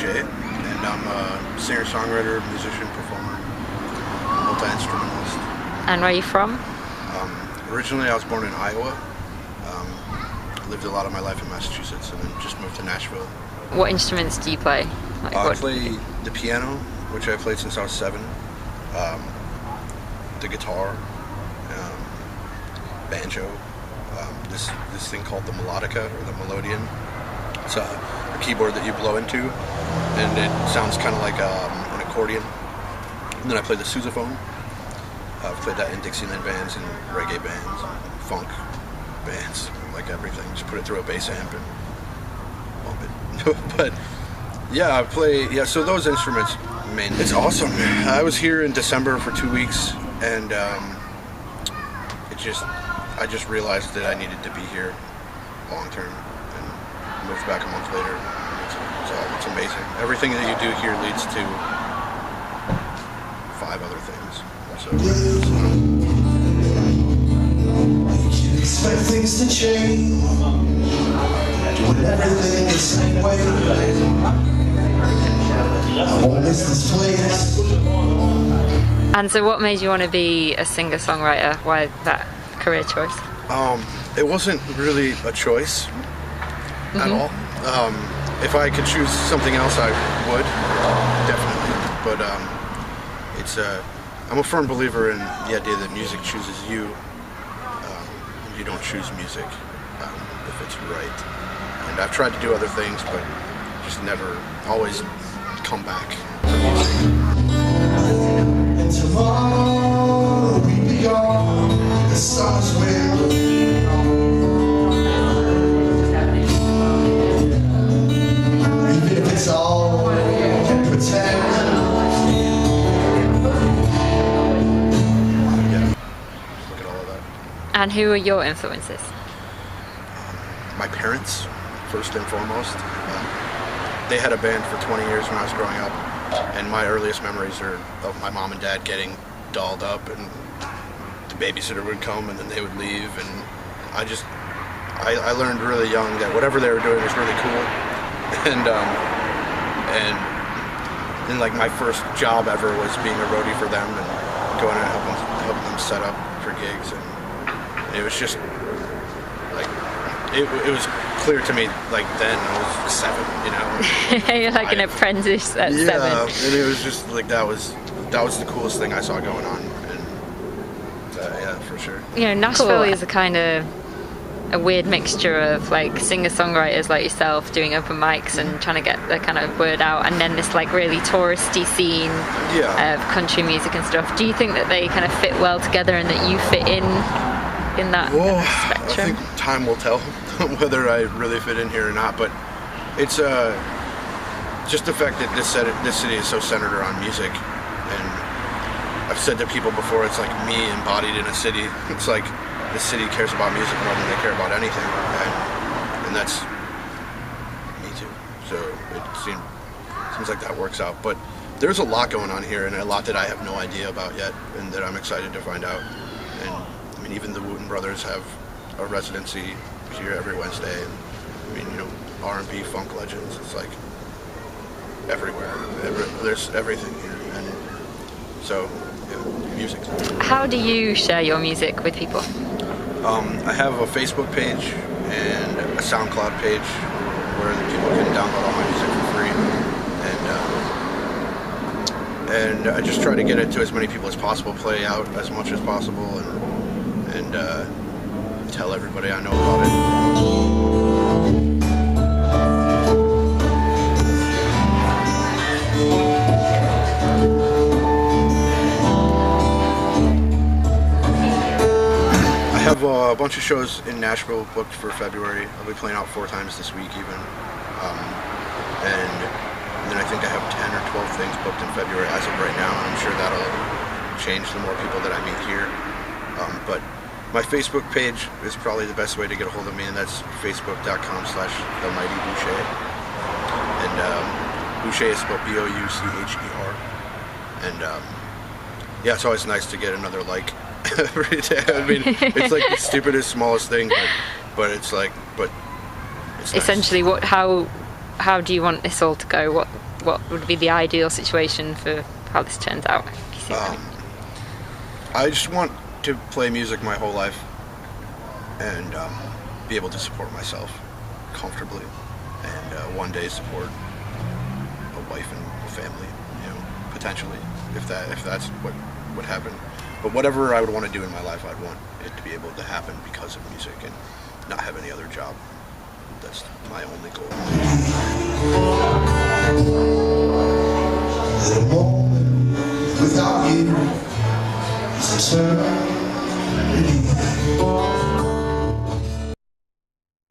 Boucher, and I'm a singer-songwriter, musician, performer, multi-instrumentalist. And where are you from? Originally I was born in Iowa. Lived a lot of my life in Massachusetts and then just moved to Nashville. What instruments do you play? I play the piano, which I played since I was 7, the guitar, banjo, this thing called the melodica or the melodeon. It's a keyboard that you blow into and it sounds kind of like an accordion. And then I play the sousaphone. I've played that in Dixieland bands and reggae bands, and funk bands, like everything. Just put it through a bass amp and bump it. But yeah, so those instruments, mainly. It's awesome. I was here in December for 2 weeks, and I just realized that I needed to be here long term, and moved back a month later. It's amazing. Everything that you do here leads to 5 other things. So you expect things to change when everything is the same way. I won't miss this place. And so what made you want to be a singer-songwriter? Why that career choice? It wasn't really a choice at all. If I could choose something else, I would, definitely. But I'm a firm believer in the idea that music chooses you. You don't choose music if it's right. And I've tried to do other things, but just never, always come back to music. And tomorrow we be gone, the stars will. Even if it's all pretend. And who are your influences? My parents, first and foremost. They had a band for 20 years when I was growing up, and my earliest memories are of my mom and dad getting dolled up, and the babysitter would come and then they would leave, and I learned really young that whatever they were doing was really cool, and like my first job ever was being a roadie for them and going and helping them set up for gigs, and it was just like it was clear to me like then I was 7, you know. You're like an apprentice at 7. Yeah, and it was just like that was the coolest thing I saw going on, and yeah, for sure. You know, Nashville is a kind of a weird mixture of like singer-songwriters like yourself doing open mics and trying to get the kind of word out, and then this like really touristy scene of country music and stuff. Do you think that they kind of fit well together and that you fit in that spectrum? I think time will tell whether I really fit in here or not, but it's just the fact that this city is so centered around music, and I've said to people before, it's like me embodied in a city. It's like the city cares about music more than they care about anything, and that's me too. So it seems like that works out, but there's a lot going on here and a lot that I have no idea about yet, and that I'm excited to find out. And I mean, even the Wooten brothers have a residency here every Wednesday, and I mean, you know, R&B, funk legends. It's like everywhere. There's everything here, and so yeah, music. How do you share your music with people? I have a Facebook page and a SoundCloud page where the people can download all my music for free, and I just try to get it to as many people as possible, play out as much as possible, and tell everybody I know about it. I have a bunch of shows in Nashville booked for February. I'll be playing out 4 times this week even. And then I think I have 10 or 12 things booked in February as of right now. I'm sure that'll change the more people that I meet here. But my Facebook page is probably the best way to get a hold of me, and that's facebook.com/themightyboucher. And Boucher is spelled B-O-U-C-H-E-R. And yeah, it's always nice to get another like every day. I mean, it's like the stupidest, smallest thing, but it's like, but it's nice. Essentially, how do you want this all to go? what would be the ideal situation for how this turns out? If you see what I mean. I just want to play music my whole life and be able to support myself comfortably, and one day support a wife and a family, potentially, if that's what would happen. But whatever I would want to do in my life, I'd want it to be able to happen because of music and not have any other job. That's my only goal. The moment without you is eternal.